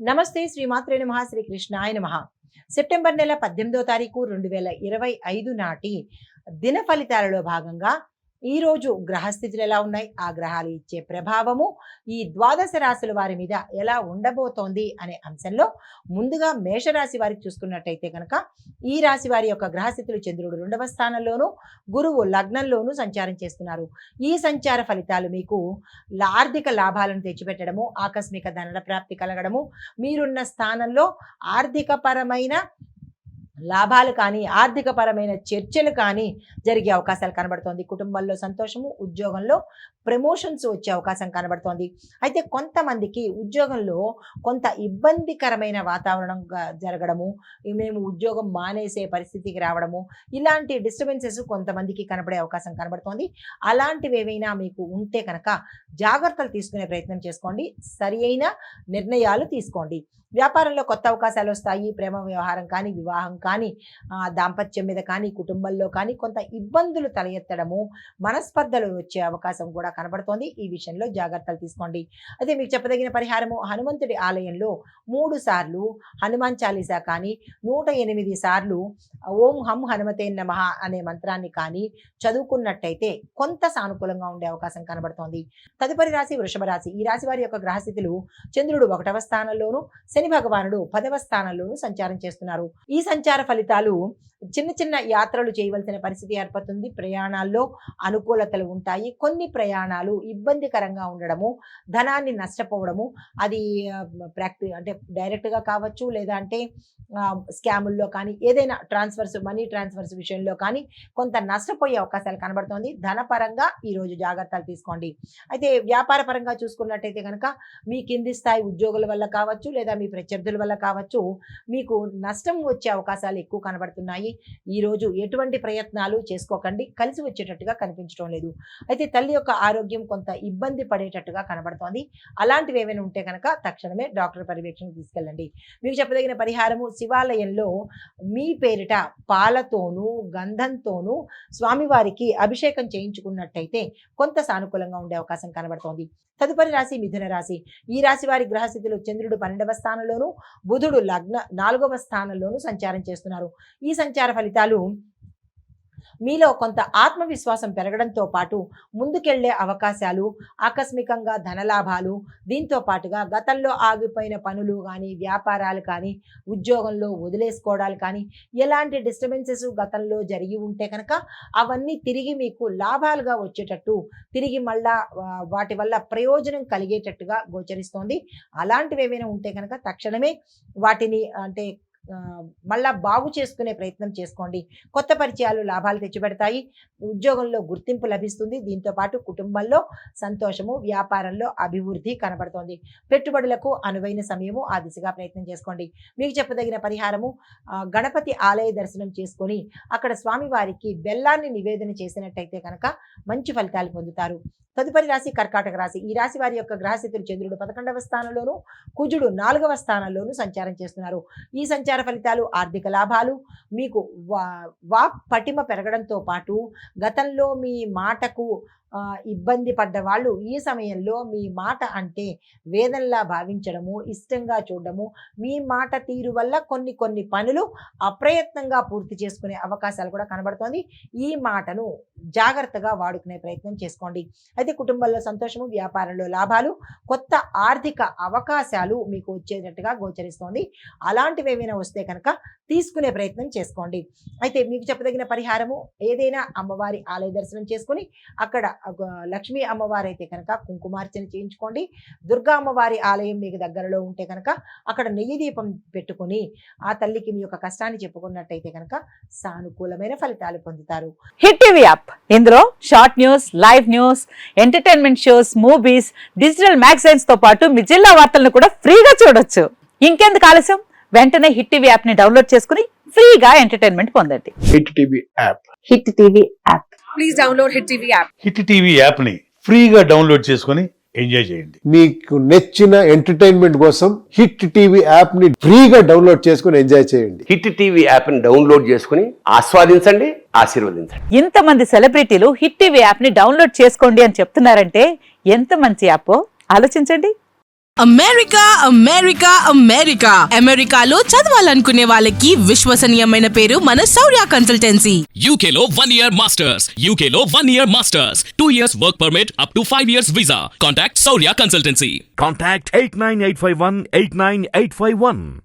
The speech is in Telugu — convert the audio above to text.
నమస్తే శ్రీమాత్రే నమః శ్రీ కృష్ణాయ నమః. సెప్టెంబర్ నెల 18వ తారీఖు 2025 నాటి దిన ఫలితాలలో భాగంగా ఈ రోజు గ్రహస్థితులు ఎలా ఉన్నాయి, ఆ గ్రహాలు ఇచ్చే ప్రభావము ఈ ద్వాదశ రాశుల వారి మీద ఎలా ఉండబోతోంది అనే అంశంలో ముందుగా మేషరాశి వారికి చూసుకున్నట్టయితే కనుక ఈ రాశి వారి యొక్క గ్రహస్థితులు చంద్రుడు 2వ స్థానంలోను, గురువు లగ్నంలోను సంచారం చేస్తున్నారు. ఈ సంచార ఫలితాలు మీకు ఆర్థిక లాభాలను తెచ్చిపెట్టడము, ఆకస్మిక ధన ప్రాప్తి కలగడము, మీరున్న స్థానంలో ఆర్థిక పరమైన లాభాలు కానీ ఆర్థిక పరమైన చర్చలు కానీ జరిగే అవకాశాలు కనబడుతోంది. కుటుంబంలో సంతోషము, ఉద్యోగంలో ప్రమోషన్స్ వచ్చే అవకాశం కనబడుతోంది. అయితే కొంతమందికి ఉద్యోగంలో కొంత ఇబ్బందికరమైన వాతావరణం జరగడము, మేము ఉద్యోగం మానేసే పరిస్థితికి రావడము, ఇలాంటి డిస్టర్బెన్సెస్ కొంతమందికి కనబడే అవకాశం కనబడుతోంది. అలాంటివి ఏవైనా మీకు ఉంటే కనుక జాగ్రత్తలు తీసుకునే ప్రయత్నం చేసుకోండి, సరి అయిన నిర్ణయాలు తీసుకోండి. వ్యాపారంలో కొత్త అవకాశాలు వస్తాయి. ప్రేమ వ్యవహారం కానీ, వివాహం కానీ, దాంపత్యం మీద కానీ, కుటుంబంలో కానీ కొంత ఇబ్బందులు తల ఎత్తడము, మనస్పర్ధలు వచ్చే అవకాశం కూడా కనబడుతోంది. ఈ విషయంలో జాగ్రత్తలు తీసుకోండి. అయితే మీకు చెప్పదగిన పరిహారము, హనుమంతుడి ఆలయంలో 3 సార్లు హనుమాన్ చాలీసా కానీ, 108 సార్లు ఓం హం హనుమతే నమః అనే మంత్రాన్ని కానీ చదువుకున్నట్టయితే కొంత సానుకూలంగా ఉండే అవకాశం కనబడుతోంది. తదుపరి రాశి వృషభ రాశి. ఈ రాశి వారి యొక్క గ్రహస్థితులు చంద్రుడు 1వ స్థానంలోను, శని భగవానుడు 10వ స్థానంలోనూ సంచారం చేస్తున్నారు. ఈ సంచార ఫలితాలు చిన్న చిన్న యాత్రలు చేయవలసిన పరిస్థితి ఏర్పడుతుంది. ప్రయాణాల్లో అనుకూలతలు ఉంటాయి. కొన్ని ప్రయాణాలు ఇబ్బందికరంగా ఉండడము, ధనాన్ని నష్టపోవడము, అది అంటే డైరెక్ట్గా కావచ్చు, లేదా అంటే స్కాముల్లో కానీ, ఏదైనా మనీ ట్రాన్స్ఫర్స్ విషయంలో కానీ కొంత నష్టపోయే అవకాశాలు కనబడుతోంది. ధనపరంగా ఈరోజు జాగ్రత్తలు తీసుకోండి. అయితే వ్యాపార పరంగా చూసుకున్నట్టయితే కనుక మీ కింది స్థాయి ఉద్యోగుల వల్ల కావచ్చు, లేదా మీ ప్రత్యర్థుల వల్ల కావచ్చు, మీకు నష్టం వచ్చే అవకాశాలు ఎక్కువ కనబడుతున్నాయి. ఈరోజు ఎటువంటి ప్రయత్నాలు చేసుకోకండి, కలిసి వచ్చేటట్టుగా కనిపించడం లేదు. అయితే తల్లి యొక్క ఆరోగ్యం కొంత ఇబ్బంది పడేటట్టుగా కనబడుతోంది. అలాంటివి ఏమైనా ఉంటే కనుక తక్షణమే డాక్టర్ పర్యవేక్షణకు తీసుకెళ్ళండి. మీకు చెప్పదగిన పరిహారము, శివాలయంలో మీ పేరిట పాలతోనూ గంధంతోనూ స్వామివారికి అభిషేకం చేయించుకున్నట్టయితే కొంత సానుకూలంగా ఉండే అవకాశం కనబడుతోంది. తదుపరి రాశి మిథున రాశి. ఈ రాశి వారి గ్రహస్థితులు చంద్రుడు 12వ స్థానంలోను, బుధుడు 4వ స్థానంలోను సంచారం చేస్తున్నారు. ఈ సంచార ఫలితాలు మీలో కొంత ఆత్మవిశ్వాసం పెరగడంతో పాటు ముందుకెళ్లే అవకాశాలు, ఆకస్మికంగా ధనలాభాలు, దీంతో పాటుగా గతంలో ఆగిపోయిన పనులు కానీ, వ్యాపారాలు కానీ, ఉద్యోగంలో వదిలేసుకోవడాలు కానీ, ఎలాంటి డిస్టర్బెన్సెస్ గతంలో జరిగి ఉంటే కనుక అవన్నీ తిరిగి మీకు లాభాలుగా వచ్చేటట్టు, తిరిగి మళ్ళా వాటి వల్ల ప్రయోజనం కలిగేటట్టుగా గోచరిస్తోంది. అలాంటివి ఏమైనా ఉంటే కనుక తక్షణమే వాటిని మళ్ళా బాగు చేసుకునే ప్రయత్నం చేసుకోండి. కొత్త పరిచయాలు లాభాలు తెచ్చిపెడతాయి. ఉద్యోగంలో గుర్తింపు లభిస్తుంది. దీంతో పాటు కుటుంబంలో సంతోషము, వ్యాపారంలో అభివృద్ధి కనబడుతోంది. పెట్టుబడులకు అనువైన సమయము, ఆ దిశగా ప్రయత్నం చేసుకోండి. మీకు చెప్పదగిన పరిహారము, గణపతి ఆలయ దర్శనం చేసుకొని అక్కడ స్వామివారికి బెల్లాన్ని నివేదన చేసినట్టయితే కనుక మంచి ఫలితాలు పొందుతారు. తదుపరి రాశి కర్కాటక రాశి. ఈ రాశి వారి యొక్క గ్రహస్థితులు చంద్రుడు 11వ స్థానంలోను, కుజుడు 4వ స్థానంలోను సంచారం చేస్తున్నారు. ఈ సంచార ఫలితాలు ఆర్థిక లాభాలు, మీకు వాక్ పటిమ పెరగడంతో పాటు గతంలో మీ మాటకు ఇబ్బంది పడ్డ వాళ్ళు ఈ సమయంలో మీ మాట అంటే వేదనలా భావించడము, ఇష్టంగా చూడడము, మీ మాట తీరు వల్ల కొన్ని పనులు అప్రయత్నంగా పూర్తి చేసుకునే అవకాశాలు కూడా కనబడుతోంది. ఈ మాటను జాగ్రత్తగా వాడుకునే ప్రయత్నం చేసుకోండి. అయితే కుటుంబంలో సంతోషము, వ్యాపారంలో లాభాలు, కొత్త ఆర్థిక అవకాశాలు మీకు వచ్చేటట్టుగా గోచరిస్తోంది. అలాంటివి ఏమైనా వస్తే కనుక తీసుకునే ప్రయత్నం చేసుకోండి. అయితే మీకు చెప్పదగిన పరిహారము, ఏదైనా అమ్మవారి ఆలయ దర్శనం చేసుకుని అక్కడ లక్ష్మీ అమ్మవారు అయితే కనుక కుంకుమార్చన చేయించుకోండి. దుర్గా అమ్మవారి ఆలయం మీకు దగ్గరలో ఉంటే కనుక అక్కడ నెయ్యి దీపం పెట్టుకుని ఆ తల్లికి మీ యొక్క కష్టాన్ని చెప్పుకున్నట్టయితే కనుక సానుకూలమైన ఫలితాలు పొందుతారు. హిట్ టీవీ యాప్, ఇందులో short news, live news, entertainment shows, movies, digital magazines తో పాటు మీ జిల్లా వార్తలను కూడా ఫ్రీగా చూడొచ్చు. ఇంకెందుకు ఆలస్యం, వెంటనే హిట్ టీవీ యాప్ ని డౌన్లోడ్ చేసుకుని ఫ్రీగా ఎంటర్టైన్మెంట్ పొందండి. Hit TV app. Hit TV app. Please download hit TV app. Hit TV app ని ఫ్రీగా డౌన్లోడ్ చేసుకొని ఎంజాయ్ చేయండి. మీకు నచ్చిన ఎంటర్టైన్మెంట్ కోసం హిట్ టీవీ యాప్ ని ఫ్రీగా డౌన్లోడ్ చేసుకొని ఎంజాయ్ చేయండి. హిట్ టీవీ యాప్ ని డౌన్లోడ్ చేసుకుని ఆస్వాదించండి, ఆశీర్వదించండి. ఇంతమంది సెలబ్రిటీలు హిట్ టీవీ యాప్ ని డౌన్లోడ్ చేసుకోండి అని చెప్తున్నారంటే ఎంత మంచి యాప్ ఆలోచించండి. అమెరికా అమెరికా అమెరికా అమెరికాలో చదవాలనుకునే వాళ్ళకి విశ్వసనీయమైన పేరు మన శౌర్య consultancy. UK Law 1 Year Masters. UK Law 1 Year Masters. 2 years work permit up to 5 years visa. Contact Saurya Consultancy. Contact 89851 89851.